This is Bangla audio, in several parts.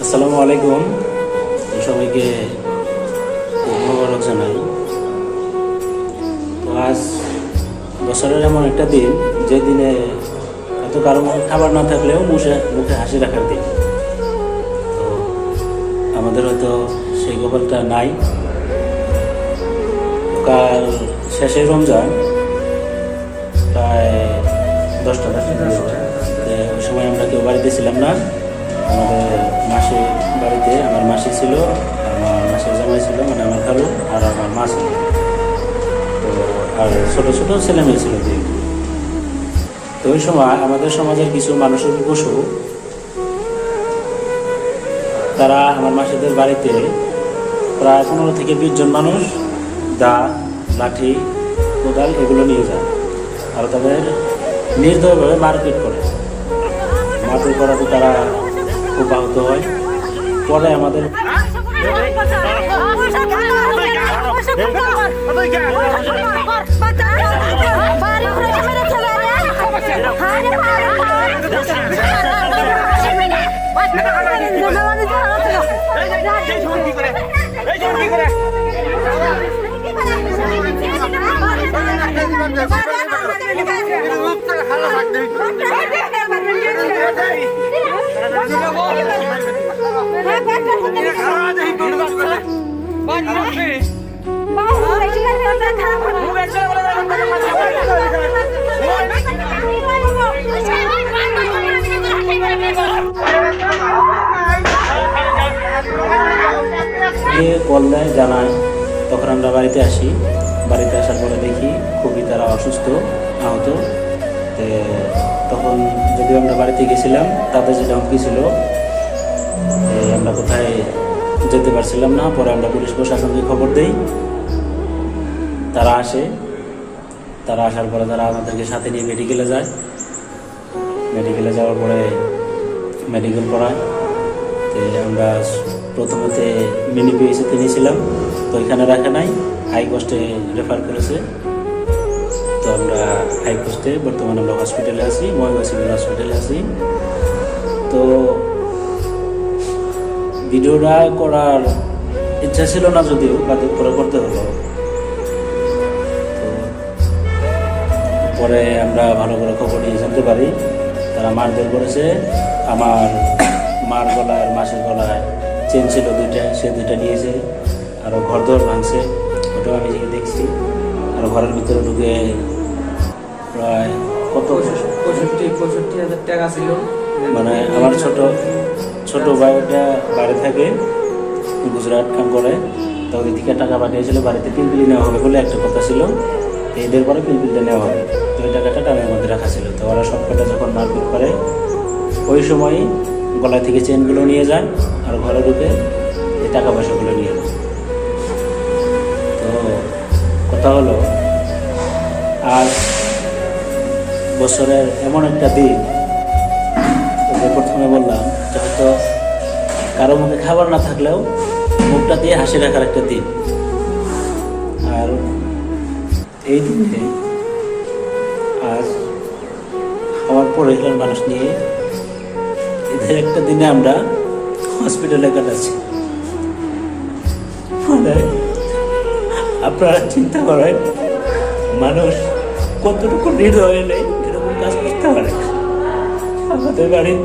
আসসালামু আলাইকুম, সবাইকে মোবারক জানাই। তো আজ বছরের এমন একটা দিন, যে দিনে হয়তো কারো মুখে খাবার না থাকলেও মুখে হাসি রাখার দিন। তো আমাদের হয়তো সেই কপালটা নাই। কাল শেষে রমজান, প্রায় 10টা ওই সময় আমরা কেউ বাড়িতে ছিলাম না। আমাদের মাসির বাড়িতে আমার মাসি ছিল, আমার মাসির জামাই ছিল, মানে আমার খালু, আর আমার মা ছিল। তো আর ছোটো ছোটো ছেলেমেয়ে ছিল। তো ওই সময় আমাদের সমাজের কিছু মানসিক পশু, তারা আমার মাসিদের বাড়িতে প্রায় 15 থেকে 20 জন মানুষ দা, লাঠি, কোদাল এগুলো নিয়ে যায়, আর তাদের নির্দয়ভাবে মারপিট করে। মারপিট করাতে তারা খুব আহত হয়। পরে আমাদের কল দেয়, জানায়। তখন আমরা বাড়িতে আসি। বাড়িতে আসার পরে দেখি খুবই তারা অসুস্থ, আহত। তখন যদিও আমরা বাড়িতে গেছিলাম, তাদের যেটা হুমকি ছিল, আমরা কোথায় যেতে পারছিলাম না। পরে আমরা পুলিশ প্রশাসনকে খবর দেই, তারা আসে। তারা আসার পরে তারা আমাদেরকে সাথে নিয়ে মেডিকেলে যায়। মেডিকেলে যাওয়ার পরে মেডিকেল করায়। তো আমরা প্রথমতে মিনি পিএইচসিতে নিয়েছিলাম, তো এখানে রাখা নাই, হাই কস্টে রেফার করেছে। তো আমরা হাই কস্টে বর্তমানে আমরা হসপিটালে আছি, ময়মনসিংহ সিভিল হসপিটালে আছি। তো ভিডিওটা করার ইচ্ছা ছিল না, যদিও বাধ্য করে করতে হলো। তো পরে আমরা ভালো করে খবর নিয়ে জানতে পারি তারা মারধর করেছে। আমার মার গলায়, মাসের গলায় চেন ছিল 2টা, সে 2টা নিয়েছে। আরও ঘরদোর ভাঙছে, ওটাও আমি দেখছি। আর ঘরের ভিতরে ঢুকে প্রায় কত 65,000 টাকা ছিল। মানে আমার ছোট ভাইটা বাড়ি থাকে, গুজরাট কাম করে। তো ওই থেকে টাকা পাঠিয়েছিল, বাড়িতে পিলপিলি নেওয়া হবে বলে একটা কথা ছিল। এদের পরে পিলপিলটা নেওয়া হবে, তো ওই টাকাটা টানের মধ্যে রাখা ছিল। তো ওরা সবকটা যখন মারপিট করে, ওই সময় গলা থেকে চেনগুলো নিয়ে যায়, আর ঘরে ঢুকে এই টাকা পয়সাগুলো নিয়ে যায়। তো কথা হলো, আজ বছরের এমন একটা দিন, প্রথমে বললাম যে হয়তো কারো মুখে খাবার না থাকলেও মুখটা দিয়ে হাসি রাখার একটা দিন। আর এই দিনে আজ আমার পরিবারের মানুষ নিয়ে এদের একটা দিনে আমরা হসপিটালে কাটাচ্ছি। মানে আপনারা চিন্তা করেন, মানুষ কতটুকু হৃদয় এলে এরকম কাজ করতে পারে। আমাদের বাড়ির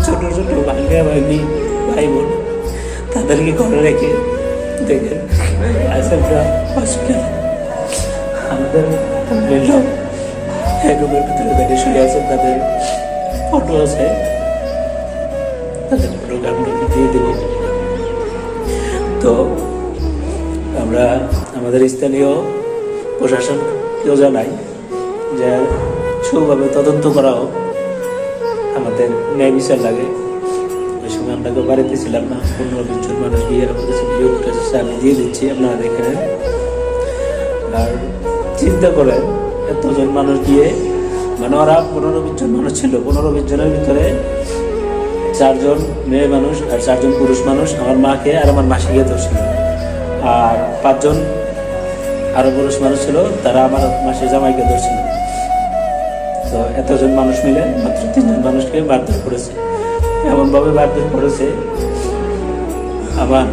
ছোট ছোট ভাঙ্গা ভাগ্নি, ভাই বোন, তাদেরকে ঘরে রেখে দেখেন আমরা হসপিটাল। আমাদের লোক রুমের ভিতরে দেখে শুয়ে আছে, তাদের ফটো আছে, তাদের ফটো আমরা দিয়ে দেব। তো আমরা আমাদের স্থানীয় প্রশাসনকেও জানাই যে সুভাবে তদন্ত করা হোক, আমাদের ন্যায় বিচার লাগে। ওই সময় আমরা কেউ বাড়িতে ছিলাম না, 15-20 জন মানুষ গিয়ে আমাদের ভিডিও ফুটেজ আমি দিয়ে দিচ্ছি, আপনারা দেখে নেন। আর চিন্তা করেন, এতজন মানুষ গিয়ে, মানে ওরা 15-20 জন মানুষ ছিল, 15-20 জনের ভিতরে 4 জন মেয়ে মানুষ আর 4 জন পুরুষ মানুষ আমার মাকে আর আমার মাসিকে ধরছিল। আর 5 জন আরো পুরুষ মানুষ ছিল, তারা আমার মাসির জামাইকে ধরছিল। তো তো এতজন মানুষ মিলে মাত্র 3জন মানুষকে মারধর করেছে। এমনভাবে মারধর করেছে, আমার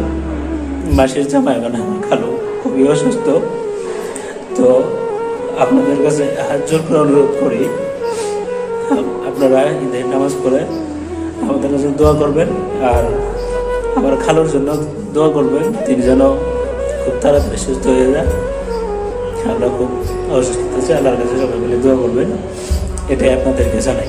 মাসির জামাই মানে আমার খালু খুবই অসুস্থ। তো আপনাদের কাছে হাত জোর করে অনুরোধ করি, আপনারা ঈদের নামাজ পড়ে আমাদের কাছে দোয়া করবেন, আর আমার খালুর জন্য দোয়া করবেন, তিনি যেন খুব তাড়াতাড়ি সুস্থ হয়ে যান। আমরা খুব অসুস্থ আছি, আল্লাহর কাছে সবাই মিলে দোয়া করবেন, এটাই আপনাদেরকে জানাই।